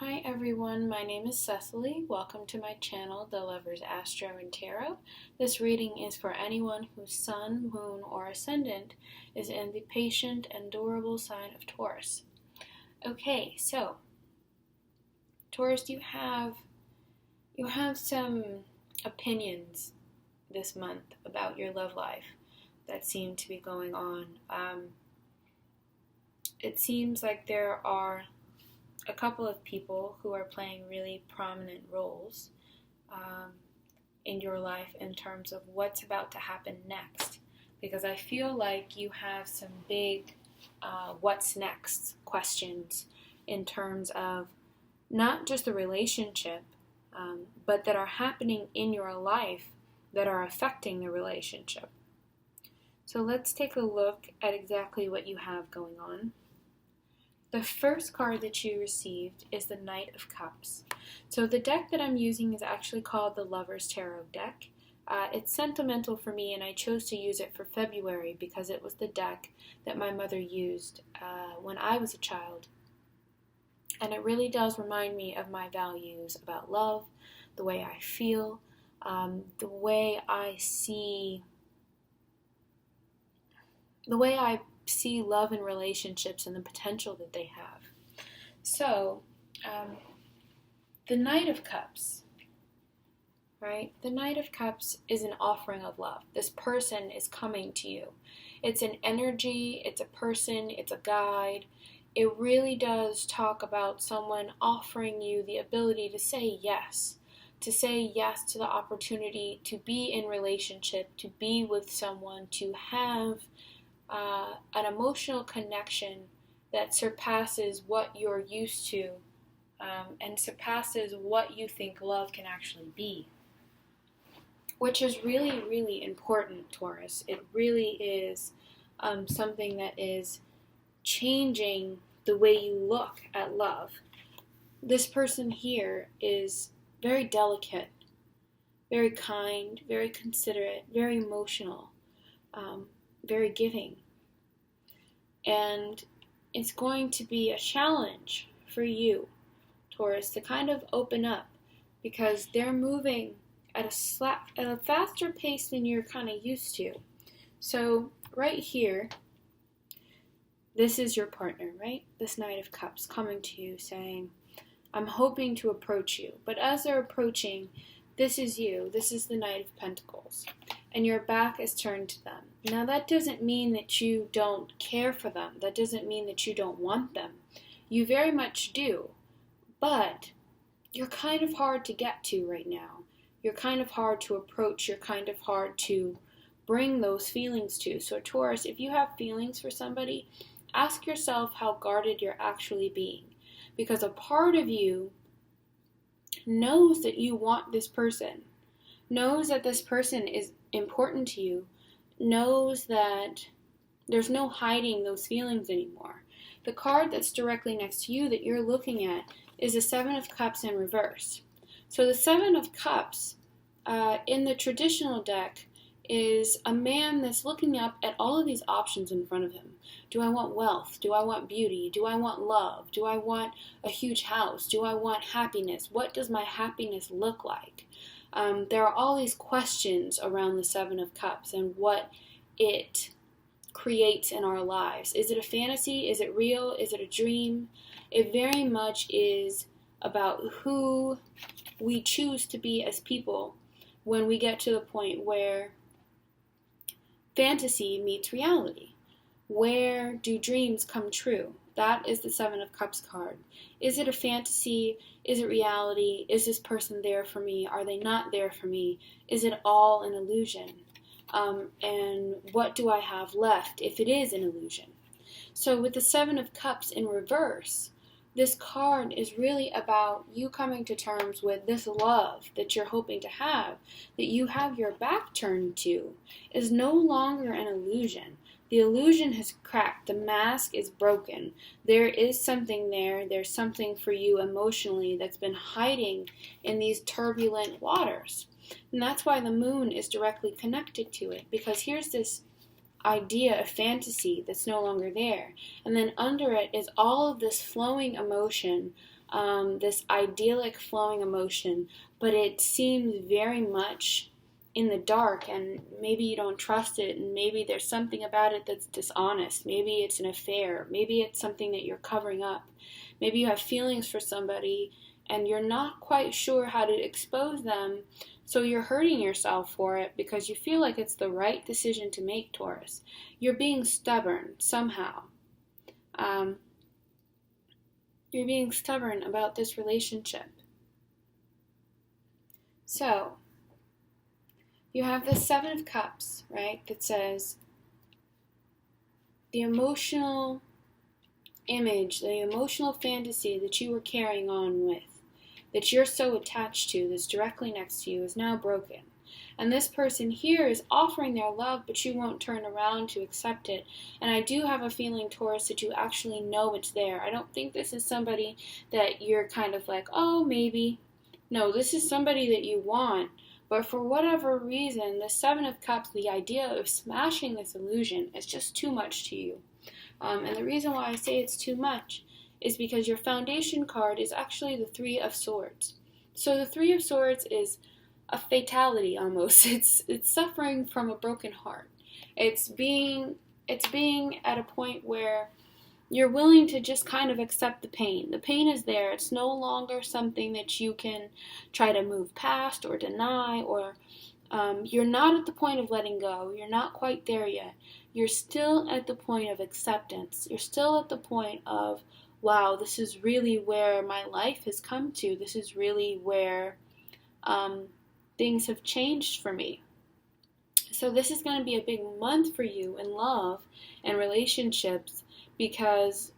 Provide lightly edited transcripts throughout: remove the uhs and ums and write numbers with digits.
Hi everyone, my name is Cecily. Welcome to my channel, The Lovers Astro and Tarot. This reading is for anyone whose sun, moon, or ascendant is in the patient and durable sign of Taurus. Okay, so Taurus, you have some opinions this month about your love life that seem to be going on. It seems like there are a couple of people who are playing really prominent roles in your life in terms of what's about to happen next, because I feel like you have some big what's next questions in terms of not just the relationship, but that are happening in your life that are affecting the relationship. So let's take a look at exactly what you have going on. The first card that you received is the Knight of Cups. So the deck that I'm using is actually called the Lovers Tarot deck. It's sentimental for me, and I chose to use it for February because it was the deck that my mother used when I was a child. And it really does remind me of my values about love, the way I feel, the way I see love and relationships and the potential that they have. So, the Knight of Cups, right? The Knight of Cups is an offering of love. This person is coming to you. It's an energy, it's a person, it's a guide. It really does talk about someone offering you the ability to say yes to the opportunity to be in relationship, to be with someone, to have an emotional connection that surpasses what you're used to and surpasses what you think love can actually be, which is really, really important, Taurus. It really is something that is changing the way you look at love. This person here is very delicate, very kind, very considerate, very emotional, very giving. And it's going to be a challenge for you, Taurus, to kind of open up, because they're moving at a faster pace than you're kind of used to. So right here, this is your partner, right? This Knight of Cups coming to you saying, I'm hoping to approach you. But as they're approaching, this is you. This is the Knight of Pentacles. And your back is turned to them. Now that doesn't mean that you don't care for them. That doesn't mean that you don't want them. You very much do. But you're kind of hard to get to right now. You're kind of hard to approach. You're kind of hard to bring those feelings to. So Taurus, if you have feelings for somebody, ask yourself how guarded you're actually being. Because a part of you knows that you want this person, knows that this person is important to you, knows that there's no hiding those feelings anymore. The card that's directly next to you that you're looking at is the Seven of Cups in reverse. So the Seven of Cups in the traditional deck is a man that's looking up at all of these options in front of him. Do I want wealth? Do I want beauty? Do I want love? Do I want a huge house? Do I want happiness? What does my happiness look like? There are all these questions around the Seven of Cups and what it creates in our lives. Is it a fantasy? Is it real? Is it a dream? It very much is about who we choose to be as people when we get to the point where fantasy meets reality. Where do dreams come true? That is the Seven of Cups card. Is it a fantasy? Is it reality? Is this person there for me? Are they not there for me? Is it all an illusion? And what do I have left if it is an illusion? So with the Seven of Cups in reverse, this card is really about you coming to terms with this love that you're hoping to have, that you have your back turned to, is no longer an illusion. The illusion has cracked. The mask is broken. There is something there. There's something for you emotionally that's been hiding in these turbulent waters. And that's why the moon is directly connected to it, because here's this idea of fantasy that's no longer there. And then under it is all of this flowing emotion, this idyllic flowing emotion, but it seems very much in the dark, and maybe you don't trust it, and maybe there's something about it that's dishonest. Maybe it's an affair. Maybe it's something that you're covering up. Maybe you have feelings for somebody and you're not quite sure how to expose them, so you're hurting yourself for it because you feel like it's the right decision to make, Taurus. You're being stubborn somehow. You're being stubborn about this relationship. So, you have the Seven of Cups, right, that says the emotional image, the emotional fantasy that you were carrying on with, that you're so attached to, that's directly next to you, is now broken. And this person here is offering their love, but you won't turn around to accept it. And I do have a feeling, Taurus, that you actually know it's there. I don't think this is somebody that you're kind of like, oh, maybe. No, this is somebody that you want. But for whatever reason, the Seven of Cups, the idea of smashing this illusion is just too much to you. And the reason why I say it's too much is because your foundation card is actually the Three of Swords. So the Three of Swords is a fatality almost. It's suffering from a broken heart. It's being at a point where you're willing to just kind of accept the pain. The pain is there. It's no longer something that you can try to move past or deny, or you're not at the point of letting go. You're not quite there yet. You're still at the point of acceptance. You're still at the point of, wow, this is really where my life has come to. This is really where things have changed for me. So this is going to be a big month for you in love and relationships, because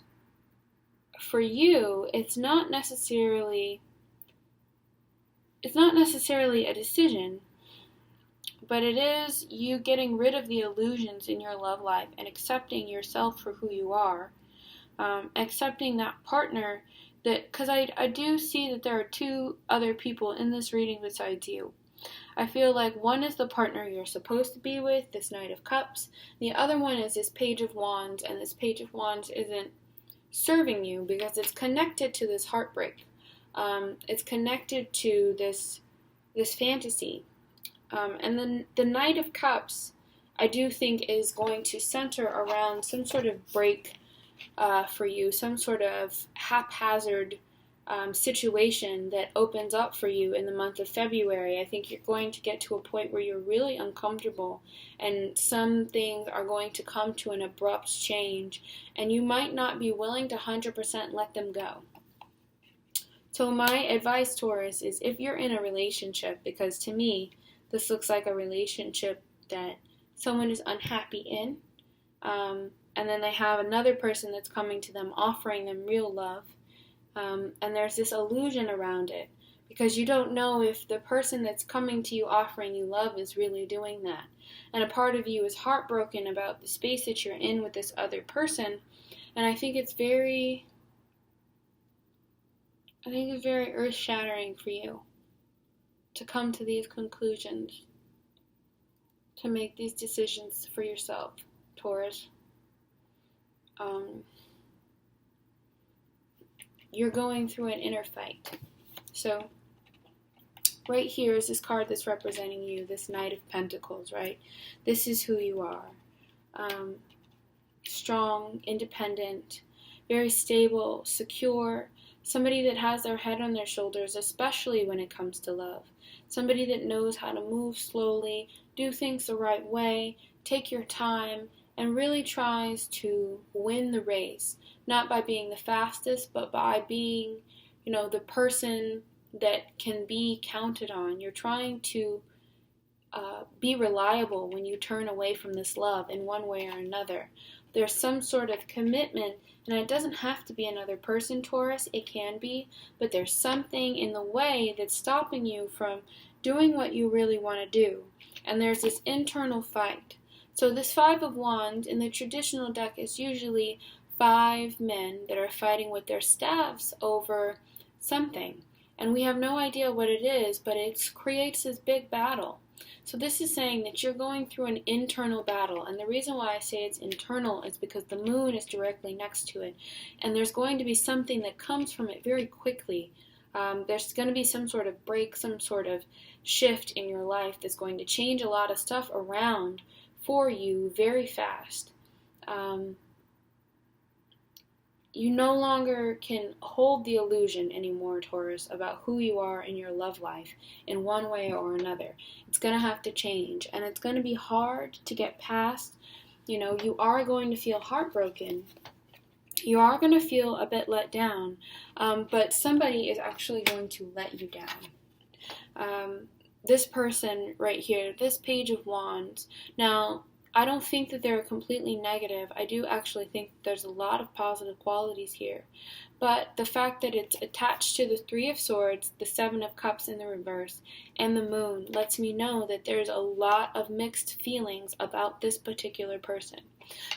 for you, it's not necessarily a decision, but it is you getting rid of the illusions in your love life and accepting yourself for who you are, accepting that partner that, because I do see that there are two other people in this reading besides you. I feel like one is the partner you're supposed to be with, this Knight of Cups. The other one is this Page of Wands, and this Page of Wands isn't serving you because it's connected to this heartbreak. It's connected to this fantasy. And then the Knight of Cups, I do think, is going to center around some sort of break for you, some sort of haphazard situation that opens up for you in the month of February. I think you're going to get to a point where you're really uncomfortable, and some things are going to come to an abrupt change, and you might not be willing to 100% let them go. So my advice, Taurus, is if you're in a relationship, because to me, this looks like a relationship that someone is unhappy in, and then they have another person that's coming to them offering them real love. And there's this illusion around it, because you don't know if the person that's coming to you offering you love is really doing that. And a part of you is heartbroken about the space that you're in with this other person. And I think it's very earth-shattering for you to come to these conclusions, to make these decisions for yourself, Taurus. You're going through an inner fight. So right here is this card that's representing you, this Knight of Pentacles, right? This is who you are. Strong, independent, very stable, secure, somebody that has their head on their shoulders, especially when it comes to love. Somebody that knows how to move slowly, do things the right way, take your time, and really tries to win the race. Not by being the fastest, but by being, the person that can be counted on. You're trying to be reliable when you turn away from this love in one way or another. There's some sort of commitment, and it doesn't have to be another person, Taurus. It can be, but there's something in the way that's stopping you from doing what you really want to do. And there's this internal fight. So this Five of Wands in the traditional deck is usually 5 men that are fighting with their staffs over something. And we have no idea what it is, but it creates this big battle. So this is saying that you're going through an internal battle. And the reason why I say it's internal is because the moon is directly next to it. And there's going to be something that comes from it very quickly. There's going to be some sort of break, some sort of shift in your life that's going to change a lot of stuff around for you very fast. You no longer can hold the illusion anymore, Taurus, about who you are in your love life in one way or another. It's going to have to change, and it's going to be hard to get past. You are going to feel heartbroken. You are going to feel a bit let down, but somebody is actually going to let you down. This person right here, this Page of Wands. Now, I don't think that they're completely negative. I do actually think there's a lot of positive qualities here. But the fact that it's attached to the Three of Swords, the Seven of Cups in the reverse, and the Moon lets me know that there's a lot of mixed feelings about this particular person.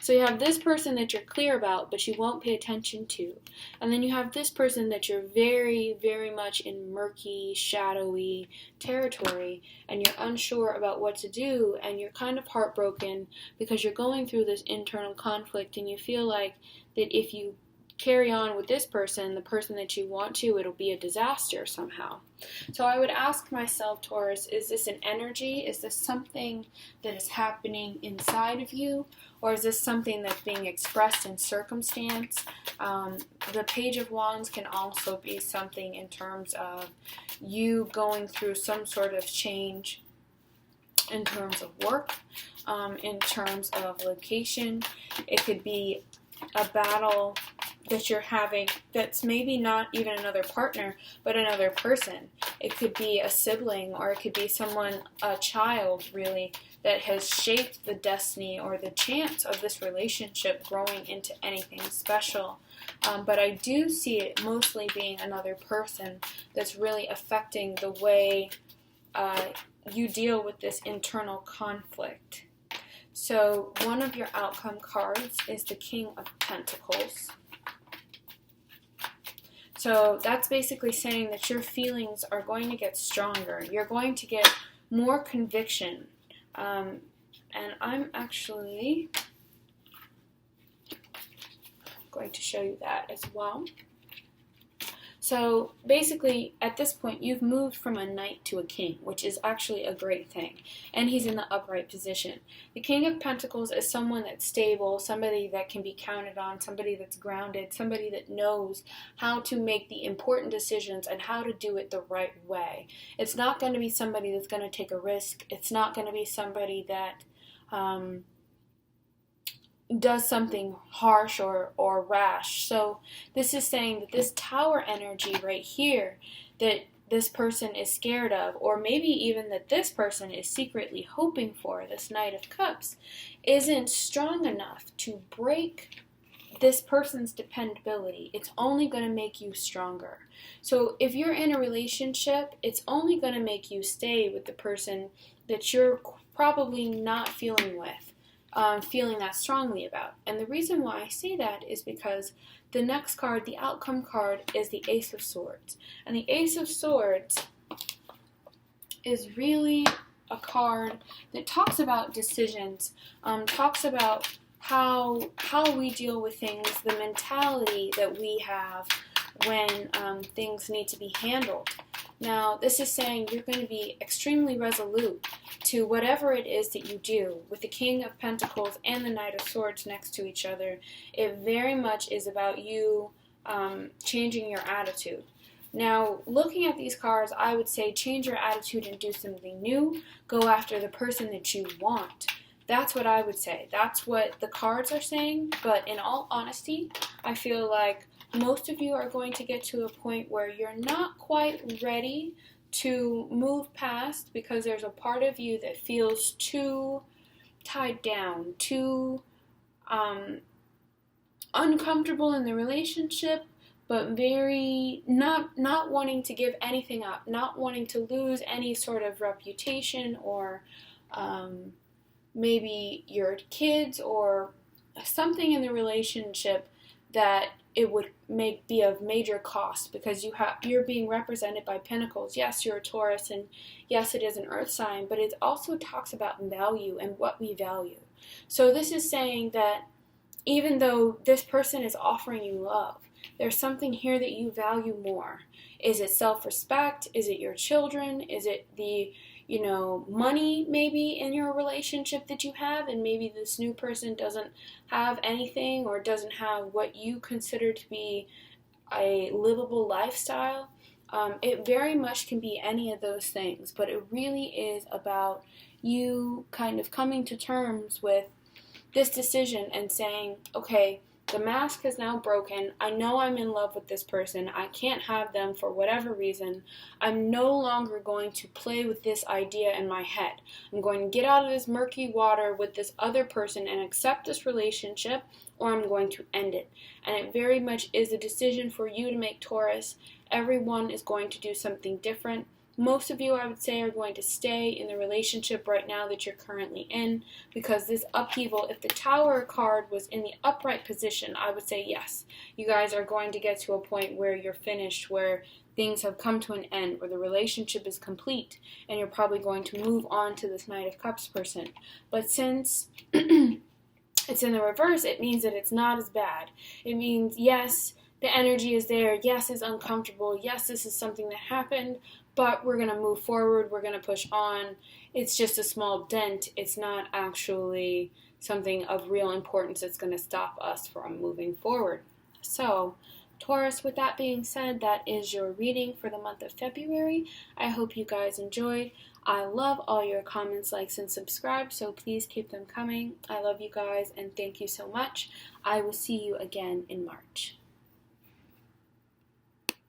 So you have this person that you're clear about, but you won't pay attention to. And then you have this person that you're very, very much in murky, shadowy territory, and you're unsure about what to do, and you're kind of heartbroken because you're going through this internal conflict, and you feel like that if you carry on with this person, the person that you want to, it'll be a disaster somehow. So I would ask myself, Taurus, is this an energy? Is this something that is happening inside of you? Or is this something that's being expressed in circumstance? The Page of Wands can also be something in terms of you going through some sort of change in terms of work, in terms of location. It could be a battle that you're having that's maybe not even another partner, but another person. It could be a sibling, or it could be someone, a child really, that has shaped the destiny or the chance of this relationship growing into anything special. But I do see it mostly being another person that's really affecting the way you deal with this internal conflict. So one of your outcome cards is the King of Pentacles. So that's basically saying that your feelings are going to get stronger. You're going to get more conviction. And I'm actually going to show you that as well. So basically, at this point, you've moved from a knight to a king, which is actually a great thing. And he's in the upright position. The King of Pentacles is someone that's stable, somebody that can be counted on, somebody that's grounded, somebody that knows how to make the important decisions and how to do it the right way. It's not going to be somebody that's going to take a risk. It's not going to be somebody that does something harsh or rash. So this is saying that this Tower energy right here that this person is scared of, or maybe even that this person is secretly hoping for, this Knight of Cups, isn't strong enough to break this person's dependability. It's only going to make you stronger. So if you're in a relationship, it's only going to make you stay with the person that you're probably not feeling with. Feeling that strongly about. And the reason why I say that is because the next card, the outcome card, is the Ace of Swords. And the Ace of Swords is really a card that talks about decisions, talks about how we deal with things, the mentality that we have when things need to be handled. Now, this is saying you're going to be extremely resolute to whatever it is that you do. With the King of Pentacles and the Knight of Swords next to each other, it very much is about you changing your attitude. Now, looking at these cards, I would say change your attitude and do something new. Go after the person that you want. That's what I would say. That's what the cards are saying. But in all honesty, I feel like most of you are going to get to a point where you're not quite ready to move past, because there's a part of you that feels too tied down, too uncomfortable in the relationship, but very not wanting to give anything up, not wanting to lose any sort of reputation or maybe your kids or something in the relationship that it would be of major cost, because you're being represented by Pentacles. Yes, you're a Taurus, and yes, it is an earth sign, but it also talks about value and what we value. So this is saying that even though this person is offering you love, there's something here that you value more. Is it self-respect? Is it your children? Is it the money maybe in your relationship that you have, and maybe this new person doesn't have anything or doesn't have what you consider to be a livable lifestyle? It very much can be any of those things, but it really is about you kind of coming to terms with this decision and saying, okay, the mask is now broken. I know I'm in love with this person. I can't have them for whatever reason. I'm no longer going to play with this idea in my head. I'm going to get out of this murky water with this other person and accept this relationship, or I'm going to end it. And it very much is a decision for you to make, Taurus. Everyone is going to do something different. Most of you, I would say, are going to stay in the relationship right now that you're currently in, because this upheaval, if the Tower card was in the upright position, I would say yes. You guys are going to get to a point where you're finished, where things have come to an end, where the relationship is complete, and you're probably going to move on to this Knight of Cups person. But since it's in the reverse, it means that it's not as bad. It means, yes, the energy is there. Yes, it's uncomfortable. Yes, this is something that happened, but we're going to move forward. We're going to push on. It's just a small dent. It's not actually something of real importance that's going to stop us from moving forward. So, Taurus, with that being said, that is your reading for the month of February. I hope you guys enjoyed. I love all your comments, likes, and subscribe, so please keep them coming. I love you guys, and thank you so much. I will see you again in March.